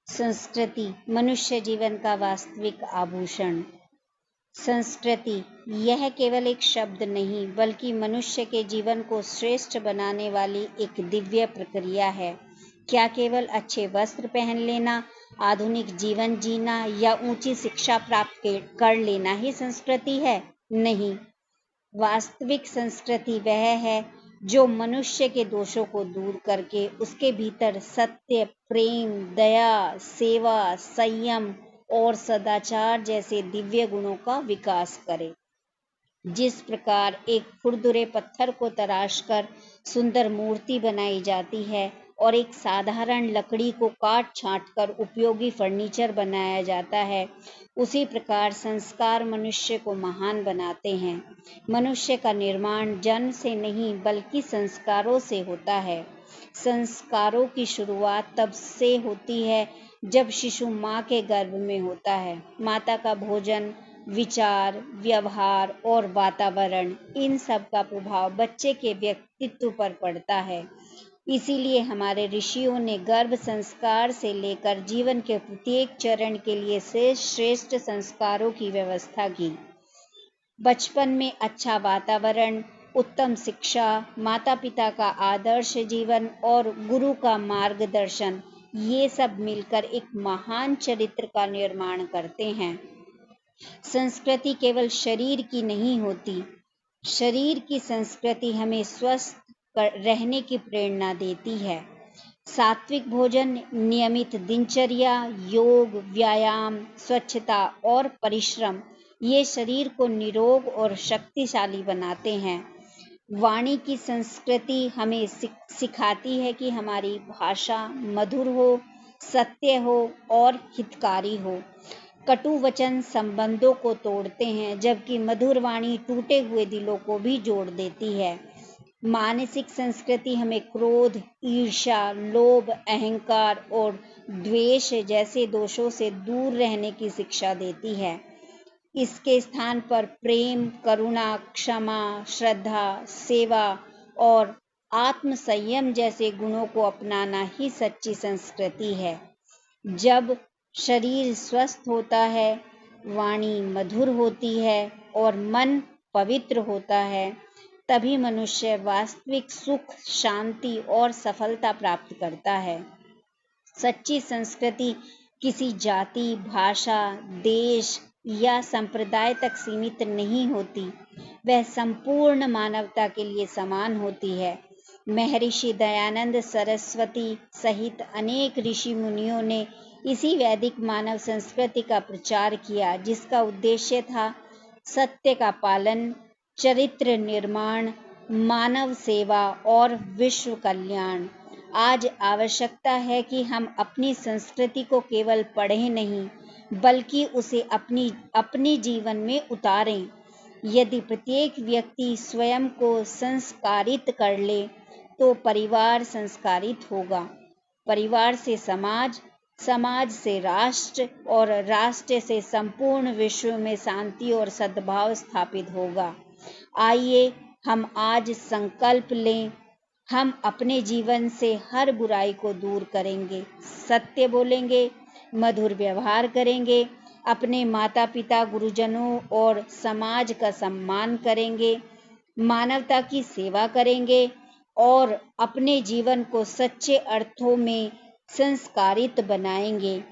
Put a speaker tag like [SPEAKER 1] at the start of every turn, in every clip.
[SPEAKER 1] संस्कृति मनुष्य जीवन का वास्तविक आभूषण। संस्कृति यह केवल एक शब्द नहीं बल्कि मनुष्य के जीवन को श्रेष्ठ बनाने वाली एक दिव्य प्रक्रिया है। क्या केवल अच्छे वस्त्र पहन लेना, आधुनिक जीवन जीना या ऊंची शिक्षा प्राप्त कर लेना ही संस्कृति है? नहीं, वास्तविक संस्कृति वह है जो मनुष्य के दोषों को दूर करके उसके भीतर सत्य, प्रेम, दया, सेवा, संयम और सदाचार जैसे दिव्य गुणों का विकास करे। जिस प्रकार एक खुरदुरे पत्थर को तराशकर सुंदर मूर्ति बनाई जाती है और एक साधारण लकड़ी को काट छांट कर उपयोगी फर्नीचर बनाया जाता है, उसी प्रकार संस्कार मनुष्य को महान बनाते हैं। मनुष्य का निर्माण जन्म से नहीं बल्कि संस्कारों से होता है। संस्कारों की शुरुआत तब से होती है जब शिशु माँ के गर्भ में होता है। माता का भोजन, विचार, व्यवहार और वातावरण, इन सब का प्रभाव बच्चे के व्यक्तित्व पर पड़ता है। इसीलिए हमारे ऋषियों ने गर्भ संस्कार से लेकर जीवन के प्रत्येक चरण के लिए श्रेष्ठ संस्कारों की व्यवस्था की। बचपन में अच्छा वातावरण, उत्तम शिक्षा, माता पिता का आदर्श जीवन और गुरु का मार्गदर्शन, ये सब मिलकर एक महान चरित्र का निर्माण करते हैं। संस्कृति केवल शरीर की नहीं होती। शरीर की संस्कृति हमें स्वस्थ रहने की प्रेरणा देती है। सात्विक भोजन, नियमित दिनचर्या, योग, व्यायाम, स्वच्छता और परिश्रम, ये शरीर को निरोग और शक्तिशाली बनाते हैं। वाणी की संस्कृति हमें सिखाती है कि हमारी भाषा मधुर हो, सत्य हो और हितकारी हो। कटु वचन संबंधों को तोड़ते हैं, जबकि मधुर वाणी टूटे हुए दिलों को भी जोड़ देती है। मानसिक संस्कृति हमें क्रोध, ईर्ष्या, लोभ, अहंकार और द्वेष जैसे दोषों से दूर रहने की शिक्षा देती है। इसके स्थान पर प्रेम, करुणा, क्षमा, श्रद्धा, सेवा और आत्म संयम जैसे गुणों को अपनाना ही सच्ची संस्कृति है। जब शरीर स्वस्थ होता है, वाणी मधुर होती है और मन पवित्र होता है, तभी मनुष्य वास्तविक सुख, शांति और सफलता प्राप्त करता है। सच्ची संस्कृति किसी जाति, भाषा, देश या संप्रदाय तक सीमित नहीं होती। वह संपूर्ण मानवता के लिए समान होती है। महर्षि दयानंद सरस्वती सहित अनेक ऋषि मुनियों ने इसी वैदिक मानव संस्कृति का प्रचार किया, जिसका उद्देश्य था सत्य का पालन, चरित्र निर्माण, मानव सेवा और विश्व कल्याण। आज आवश्यकता है कि हम अपनी संस्कृति को केवल पढ़ें नहीं बल्कि उसे अपनी जीवन में उतारें। यदि प्रत्येक व्यक्ति स्वयं को संस्कारित कर ले तो परिवार संस्कारित होगा, परिवार से समाज, समाज से राष्ट्र और राष्ट्र से संपूर्ण विश्व में शांति और सद्भाव स्थापित होगा। आइए हम आज संकल्प लें, हम अपने जीवन से हर बुराई को दूर करेंगे, सत्य बोलेंगे, मधुर व्यवहार करेंगे, अपने माता पिता, गुरुजनों और समाज का सम्मान करेंगे, मानवता की सेवा करेंगे और अपने जीवन को सच्चे अर्थों में संस्कारित बनाएंगे।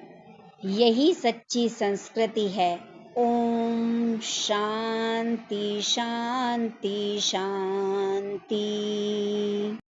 [SPEAKER 1] यही सच्ची संस्कृति है। ओम शांति शांति शांति।